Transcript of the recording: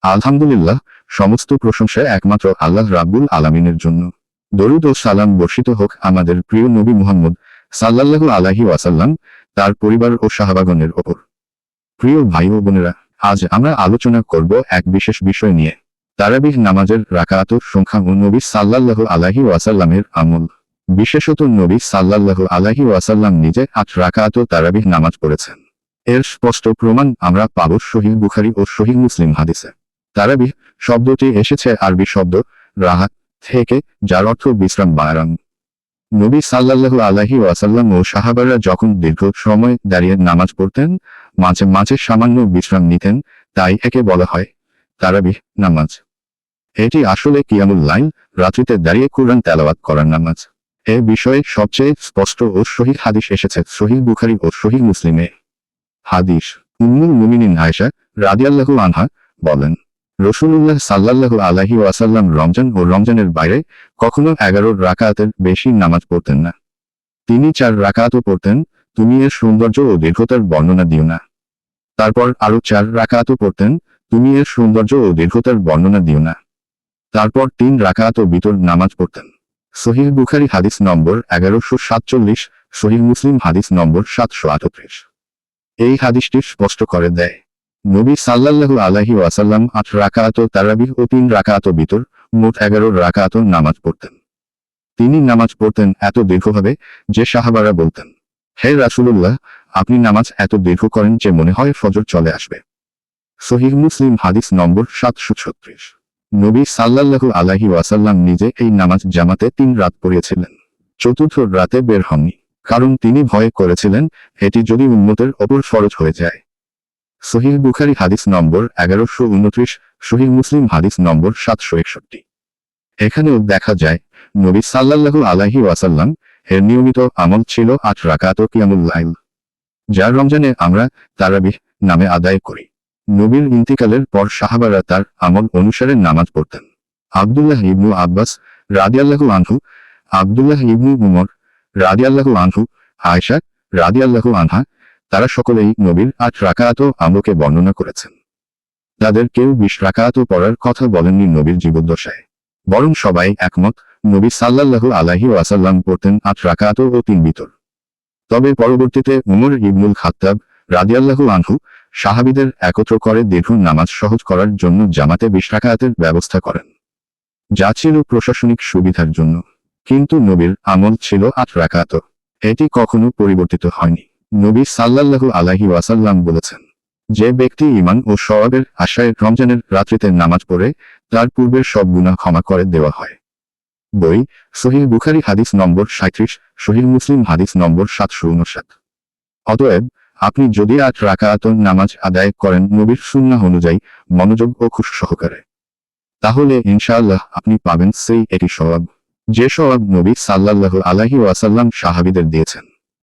আলহামদুলিল্লাহ, সমস্ত প্রশংসা একমাত্র আল্লাহ রাব্বুল আলামিনের জন্য। দরুদ ও সালাম বর্ষিত হোক আমাদের প্রিয় নবী মুহাম্মদ সাল্লাল্লাহু আলাইহি ওয়াসাল্লাম, তার পরিবার ও সাহাবাগণের ওপর। প্রিয় ভাই ও বোনেরা, আজ আমরা আলোচনা করব এক বিশেষ বিষয় নিয়ে, তারাবিহ নামাজের রাকাত সংখ্যা ও নবী সাল্লাল্লাহু আলাইহি ওয়াসাল্লামের আমল। বিশেষত নবী সাল্লাল্লাহু আলাইহি ওয়াসাল্লাম নিজে 8 রাকাত তারাবিহ নামাজ পড়েছেন। এর স্পষ্ট প্রমাণ আমরা পাব সহিহ বুখারী ও সহিহ মুসলিম হাদিসে। তারাবিহ শব্দটি এসেছে আরবি শব্দ রাহা থেকে, যার অর্থ বিশ্রাম বা আরাম। নবী সাল্লাল্লাহু আলাইহি ওয়াসাল্লাম ও সাহাবারা যখন দীর্ঘ সময় দাঁড়িয়ে নামাজ পড়তেন, মাঝে মাঝে সামান্য বিশ্রাম নিতেন, তাই একে বলা হয় তারাবিহ নামাজ। এটি আসলে কিয়ামুল লাইল, রাত্রিতে দাঁড়িয়ে কুরআন তেলাওয়াত করার নামাজ। এ বিষয়ে সবচেয়ে স্পষ্ট ও সহিহ হাদিস এসেছে সহিহ বুখারী ও সহিহ মুসলিমে। হাদিস, উম্মুল মুমিনিন আয়েশা রাদিয়াল্লাহু আনহা বলেন, রাসূলুল্লাহ সাল্লাল্লাহু আলাইহি ওয়াসাল্লাম রমজান ও রমজানের বাইরে কখনো 11 রাকাতের বেশি নামাজ পড়তেন না। তিনি 4 রাকাতও পড়তেন, তুমি এর সৌন্দর্য ও দীর্ঘতার বর্ণনা দিও না। তারপর আরো 4 রাকাতও পড়তেন, তুমি এর সৌন্দর্য ও দীর্ঘতার বর্ণনা দিও না। তারপর 3 রাকাত ও বিতর নামাজ পড়তেন। সহিহ বুখারী হাদিস নম্বর 1147, সহিহ মুসলিম হাদিস নম্বর 738। এই হাদিসটি স্পষ্ট করে দেয়, নবী সাল্লাল্লাহু আলাইহি ওয়াসাল্লাম 8 রাকাত তারাবিহ ও 3 রাকাত বিতর, মোট 11 রাকাত নামাজ পড়তেন। তিনি নামাজ পড়তেন এত দীর্ঘভাবে যে সাহাবারা বলতেন, হে রাসূলুল্লাহ, আপনি নামাজ এত দীর্ঘ করেন যে মনে হয় ফজর চলে আসবে। সহিহ মুসলিম হাদিস নম্বর 736। নবী সাল্লাল্লাহু আলাইহি ওয়াসাল্লাম নিজে এই নামাজ জামাতে 3 রাত পড়িয়েছিলেন। চতুর্থ রাতে বের হননি, কারণ তিনি ভয় করেছিলেন এটি যদি উম্মতের ওপর ফরজ হয়ে যায়। সহিহ বুখারী হাদিস নম্বর 1129, সহিহ মুসলিম হাদিস নম্বর 761। এখানেও দেখা যায় নবী সাল্লাল্লাহু আলাইহি ওয়াসাল্লাম এর নিয়মিত আমল ছিল 8 রাকাত কিয়ামুল লাইল, যা রমজানে আমরা তারাবিহ নামে আদায় করি। নবীর ইন্তিকালের পর সাহাবারা তার আমল অনুসারে নামাজ পড়তেন। আব্দুল্লাহ ইবনু আব্বাস রাদিয়াল্লাহু আনহু, আব্দুল্লাহ ইবনু উমর রাদিয়াল্লাহু আনহু, আয়েশা রাদিয়াল্লাহু আনহা, তারা সকলেই নবীর 8 রাকাত আমলকে বর্ণনা করেছেন। তাদের কেউ 20 রাকাত পড়ার কথা বলেননি নবীর জীবদ্দশায়, বরং সবাই একমত নবী সাল্লাল্লাহু আলাইহি ওয়াসাল্লাম পড়তেন 8 রাকাত ও 3 বিতর। তবে পরবর্তীতে উমর ইবনুল খাত্তাব রাদিয়াল্লাহু আনহু সাহাবীদের একত্র করে দীর্ঘ নামাজ সহজ করার জন্য জামাতে 20 রাকাতের ব্যবস্থা করেন, যা ছিল প্রশাসনিক সুবিধার জন্য। কিন্তু নবীর আমল ছিল 8 রাকাত। এটি কখনো পরিবর্তিত হয়নি। নবী সাল্লাল্লাহু আলাইহি ওয়াসাল্লাম বলেছেন, যে ব্যক্তি ঈমান ও সওয়াবের আশায় রমজানের রাত্রিতে নামাজ পড়ে, তার পূর্বের সব গুনাহ ক্ষমা করে দেওয়া হয়। বই, সহিহ বুখারী হাদিস নম্বর 37, সহিহ মুসলিম হাদিস নম্বর 759। অতএব আপনি যদি 8 রাকাত নামাজ আদায় করেন নবীর সুন্নাহ অনুযায়ী, মনোযোগ ও খুশু সহকারে, তাহলে ইনশাআল্লাহ আপনি পাবেন সেই একই সওয়াব, যে সওয়াব নবী সাল্লাল্লাহু আলাইহি ওয়াসাল্লাম সাহাবীদের দিয়েছেন।